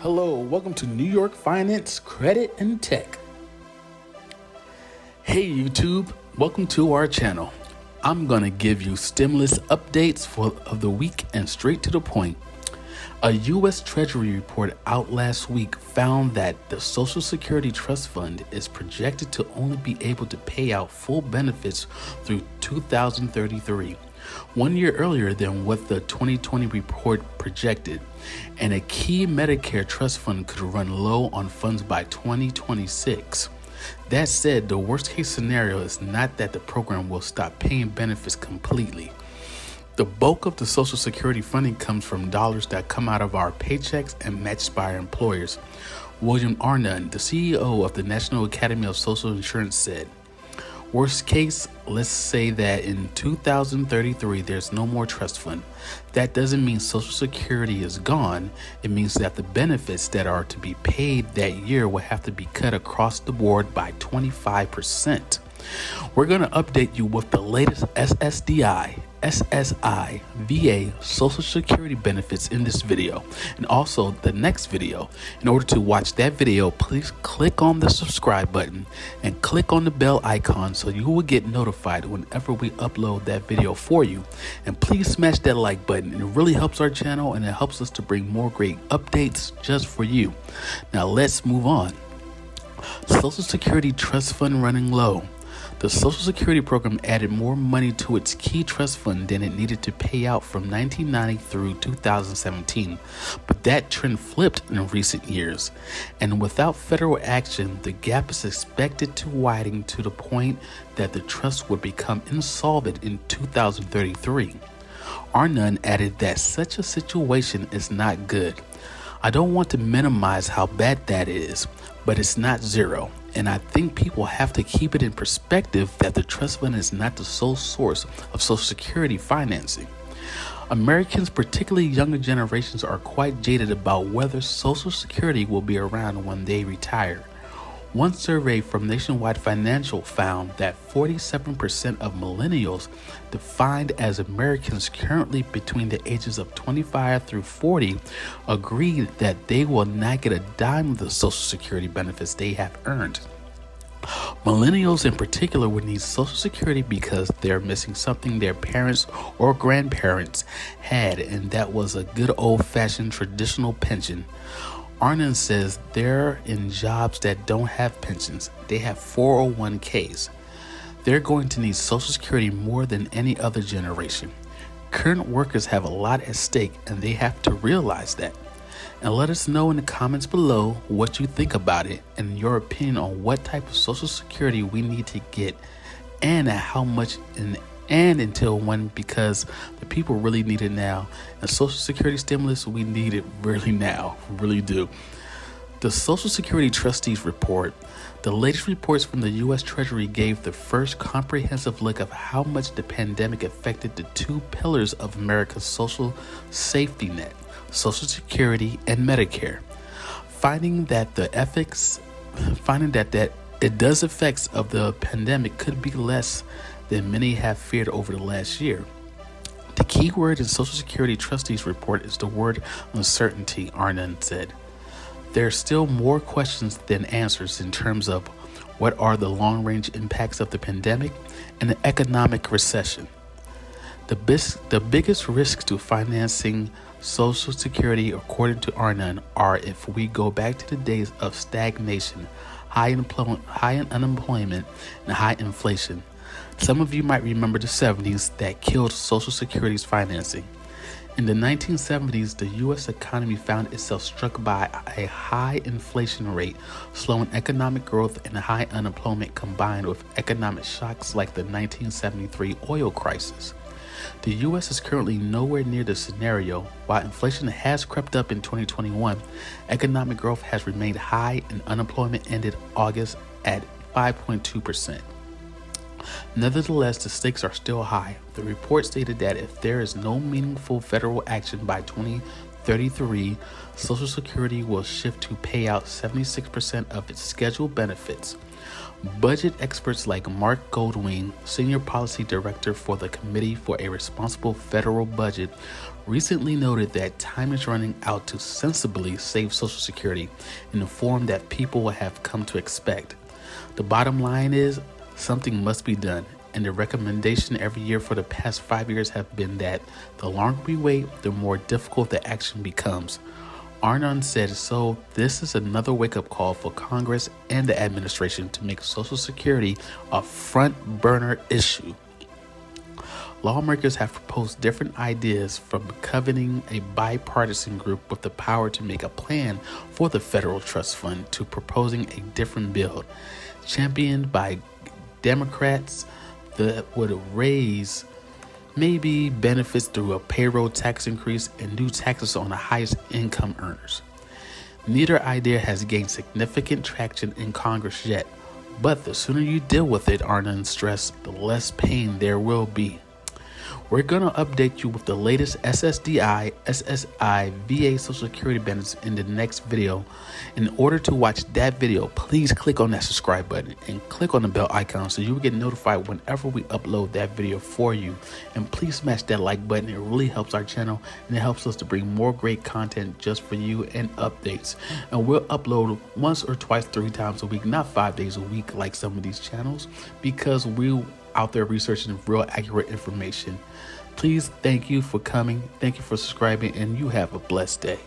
Hello, welcome to New York Finance, Credit, and Tech. Hey YouTube, welcome to our channel. I'm going to give you stimulus updates of the week and straight to the point. A U.S. Treasury report out last week found that the Social Security Trust Fund is projected to only be able to pay out full benefits through 2033. 1 year earlier than what the 2020 report projected, and a key Medicare trust fund could run low on funds by 2026. That said, the worst case scenario is not that the program will stop paying benefits completely. The bulk of the Social Security funding comes from dollars that come out of our paychecks and matched by our employers. William Arnott, the CEO of the National Academy of Social Insurance, said, "Worst case, let's say that in 2033 there's no more trust fund. That doesn't mean Social Security is gone. It means that the benefits that are to be paid that year will have to be cut across the board by 25%. We're going to update you with the latest SSDI, SSI, VA Social Security benefits in this video and also the next video. In order to watch that video, please click on the subscribe button and click on the bell icon so you will get notified whenever we upload that video for you. And please smash that like button. It really helps our channel and it helps us to bring more great updates just for you. Now let's move on. Social Security Trust Fund running low. The Social Security program added more money to its key trust fund than it needed to pay out from 1990 through 2017, but that trend flipped in recent years, and without federal action, the gap is expected to widen to the point that the trust would become insolvent in 2033. Arnott added that such a situation is not good. "I don't want to minimize how bad that is, but it's not zero. And I think people have to keep it in perspective that the trust fund is not the sole source of Social Security financing. Americans, particularly younger generations, are quite jaded about whether Social Security will be around when they retire. One survey from Nationwide Financial found that 47% of millennials, defined as Americans currently between the ages of 25 through 40, agreed that they will not get a dime of the Social Security benefits they have earned. Millennials in particular would need Social Security because they're missing something their parents or grandparents had, and that was a good old-fashioned traditional pension." Arnott says they're in jobs that don't have pensions. They have 401ks. They're going to need Social Security more than any other generation. Current workers have a lot at stake and they have to realize that. And let us know in the comments below what you think about it and your opinion on what type of Social Security we need to get and at how much and until when, because the people really need it now. And Social Security stimulus, we need it really now, really do. The Social Security Trustees Report. The latest reports from the U.S. Treasury gave the first comprehensive look of how much the pandemic affected the two pillars of America's social safety net, Social Security and Medicare, finding that the effects of the pandemic could be less than many have feared over the last year. The key word in Social Security Trustees Report is the word uncertainty, Arnott said. There are still more questions than answers in terms of what are the long-range impacts of the pandemic and the economic recession. The biggest risks to financing Social Security, according to Arnott, are if we go back to the days of stagnation, high unemployment, and high inflation. Some of you might remember the 70s that killed Social Security's financing. In the 1970s, the U.S. economy found itself struck by a high inflation rate, slowing economic growth, and high unemployment combined with economic shocks like the 1973 oil crisis. The U.S. is currently nowhere near this scenario. While inflation has crept up in 2021, economic growth has remained high and unemployment ended August at 5.2%. Nevertheless, the stakes are still high. The report stated that if there is no meaningful federal action by 2033, Social Security will shift to pay out 76% of its scheduled benefits. Budget experts like Mark Goldwing, Senior Policy Director for the Committee for a Responsible Federal Budget, recently noted that time is running out to sensibly save Social Security in the form that people will have come to expect. The bottom line is something must be done, and the recommendation every year for the past 5 years have been that the longer we wait, the more difficult the action becomes. Arnon said, so this is another wake-up call for Congress and the administration to make Social Security a front burner issue. Lawmakers have proposed different ideas, from coveting a bipartisan group with the power to make a plan for the federal trust fund to proposing a different bill championed by Democrats that would raise maybe benefits through a payroll tax increase and new taxes on the highest income earners. Neither idea has gained significant traction in Congress yet, but the sooner you deal with it, Arnon stressed, the less pain there will be. We're going to update you with the latest SSDI, SSI, VA Social Security benefits in the next video. In order to watch that video, please click on that subscribe button and click on the bell icon so you will get notified whenever we upload that video for you. And please smash that like button. It really helps our channel, and it helps us to bring more great content just for you and updates. And we'll upload once or twice, 3 times a week, not 5 days a week like some of these channels, because we're out there researching real accurate information. Please, thank you for coming. Thank you for subscribing, and you have a blessed day.